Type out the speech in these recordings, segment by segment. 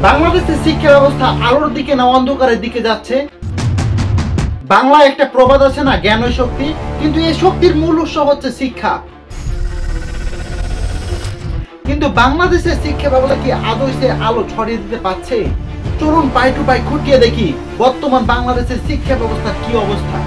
বাংলাদেশের শিক্ষা ব্যবস্থা আলোর দিকে না অন্ধকারের দিকে যাচ্ছে? বাংলায় একটা প্রবাদ আছে না, জ্ঞান ও শক্তি, কিন্তু এই শক্তির মূল উৎস হচ্ছে শিক্ষা। কিন্তু বাংলাদেশের শিক্ষা ব্যবস্থা কি আদৌ সে আলো ছড়িয়ে দিতে পারছে? চলুন পাই টু পাই খুঁটিয়ে দেখি বর্তমান বাংলাদেশের শিক্ষা ব্যবস্থার কি অবস্থা।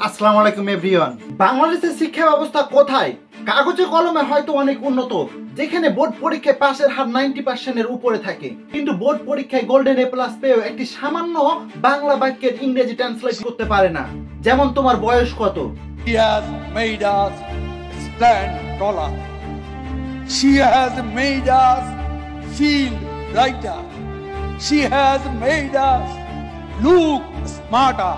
আসসালামু আলাইকুম এভরিওয়ান। বাংলাদেশের শিক্ষা ব্যবস্থা কোথায়? কাগজে কলমে হয়তো অনেক উন্নত, যেখানে বোর্ড পরীক্ষায় পাশের হার 90% এর উপরে থাকে, কিন্তু বোর্ড পরীক্ষায় গোল্ডেন এ প্লাস পেয়েও একটি সামান্য বাংলা বাক্যের ইংরেজি ট্রান্সলেট করতে পারে না। যেমন তোমার বয়স কত? She has made us stand taller. She has made us feel brighter. She has made us look smarter.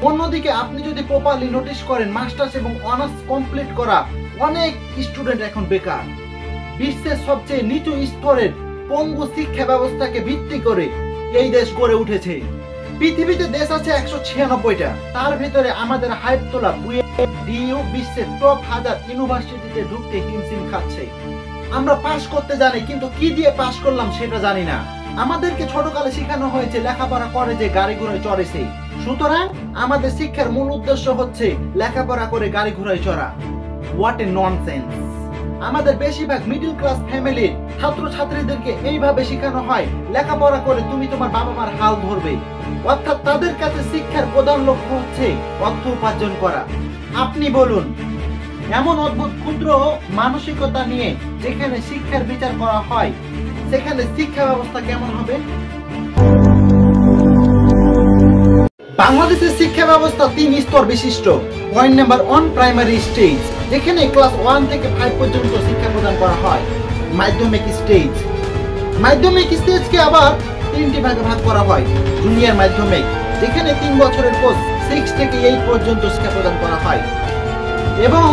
অন্যদিকে আপনি যদি প্রপারলি নোটিশ করেন, মাস্টার্স এবং অনার্স কমপ্লিট করা অনেক স্টুডেন্ট এখন বেকার। বিশ্বের সবচেয়ে নিচু স্তরের পঙ্গু শিক্ষা ব্যবস্থাকে ভিত্তি করে এই দেশ গড়ে উঠেছে। পৃথিবীতে দেশ আছে 196টা, তার ভিতরে আমাদের হাইপ তোলা ডিইউ বিশ্বের টপ 1000 ইউনিভার্সিটিতে ঢুকতে হিমশিম খাচ্ছে। আমরা পাস করতে জানি, কিন্তু কি দিয়ে পাস করলাম সেটা জানি না। আমাদেরকে ছোটকালে শেখানো হয়েছে লেখাপড়া করে যে গাড়ি ঘোড়ায় চড়েছে, সুতরাং আমাদের শিক্ষার মূল উদ্দেশ্য হচ্ছে লেখাপড়া করে গাড়ি ঘোড়ায় চড়া। What a nonsense! আমাদের বেশিরভাগ মিডল ক্লাস ফ্যামিলির ছাত্রছাত্রীদেরকে এইভাবে শেখানো হয়, লেখাপড়া করে তুমি তোমার বাবা মার হাল ধরবে। অর্থাৎ তাদের কাছে শিক্ষার প্রধান লক্ষ্য হচ্ছে অর্থ উপার্জন করা। আপনি বলুন, এমন অদ্ভুত ক্ষুদ্র মানসিকতা নিয়ে যেখানে শিক্ষার বিচার করা হয়, সেখানে শিক্ষা ব্যবস্থা কেমন হবে? বাংলাদেশের শিক্ষা ব্যবস্থা 3 স্তর বিশিষ্ট। পয়েন্ট নাম্বার 1, প্রাইমারি স্টেজ, যেখানে ক্লাস 1 থেকে 5 পর্যন্ত শিক্ষা প্রদান করা হয়। মাধ্যমিক স্টেজ, মাধ্যমিক স্টেজকে আবার 3টি ভাগে ভাগ করা হয়। জুনিয়র মাধ্যমিক, যেখানে 3 বছরের কোর্স 6 থেকে 8 পর্যন্ত শিক্ষা প্রদান করা হয়। এবং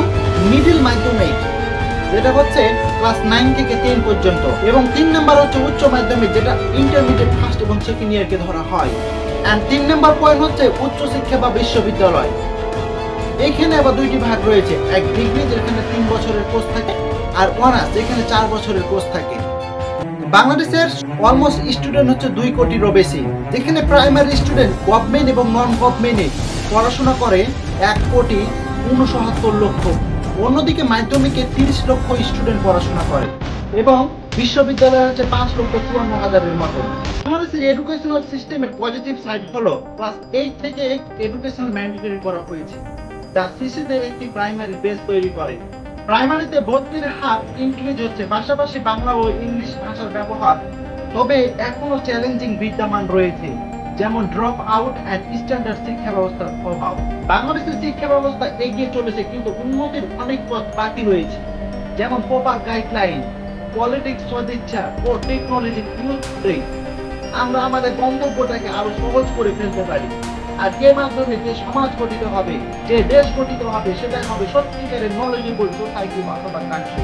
মিডল মাধ্যমিক, যেটা হচ্ছে ক্লাস 9 থেকে 10 পর্যন্ত। এবং 3 নাম্বার হচ্ছে উচ্চ মাধ্যমিক, যেটা ইন্টারমিডিয়েট ফার্স্ট এবং সেকেন্ড ইয়ারকে ধরা হয়। এন্ড 3 নাম্বার পয়েন্ট হচ্ছে উচ্চ শিক্ষা বা বিশ্ববিদ্যালয়। এখানে আবার 2টি ভাগ রয়েছে, এক ডিগ্রি যেখানে 3 বছরের কোর্স থাকে, আর অনার্স যেখানে 4 বছরের কোর্স থাকে। বাংলাদেশের অলমোস্ট স্টুডেন্ট হচ্ছে 2 কোটিরও বেশি, যেখানে প্রাইমারি স্টুডেন্ট গভর্নমেন্ট এবং নন গভর্নমেন্টে পড়াশোনা করে 1,69,00,000। অন্যদিকে মাধ্যমিকে 30 লক্ষ স্টুডেন্ট পড়াশোনা করে এবং বিশ্ববিদ্যালয় হচ্ছে 5,54,000-এর মতো। বাংলাদেশের এডুকেশনাল সিস্টেমের পজিটিভ সাইড হলো ক্লাস 8 থেকে এডুকেশন ম্যান্ডেটরি করা হয়েছে, যা শিশুদের একটি প্রাইমারি বেস তৈরি করে। প্রাইমারিতে ভর্তির হার ইনক্রিজ হচ্ছে, পাশাপাশি বাংলা ও ইংলিশ ভাষার ব্যবহার। তবে এখনো চ্যালেঞ্জিং বিদ্যমান রয়েছে, যেমন ড্রপ আউট এন্ড স্ট্যান্ডার্ড শিক্ষা ব্যবস্থার অভাব। বাংলাদেশের শিক্ষা ব্যবস্থা এগিয়ে চলেছে, কিন্তু উন্নতির অনেক পথ বাকি রয়েছে, যেমন প্রপার গাইডলাইন, পলিটিক্স সদিচ্ছা ও টেকনোলজি ইউজ করে আমরা আমাদের গন্তব্যটাকে আরো সহজ করে ফেলতে পারি। আর এর মাধ্যমে যে সমাজ গঠিত হবে, যে দেশ গঠিত হবে, সেটাই হবে সত্যিকারের নলেজেবল সোসাইটি অথবা কান্ট্রি।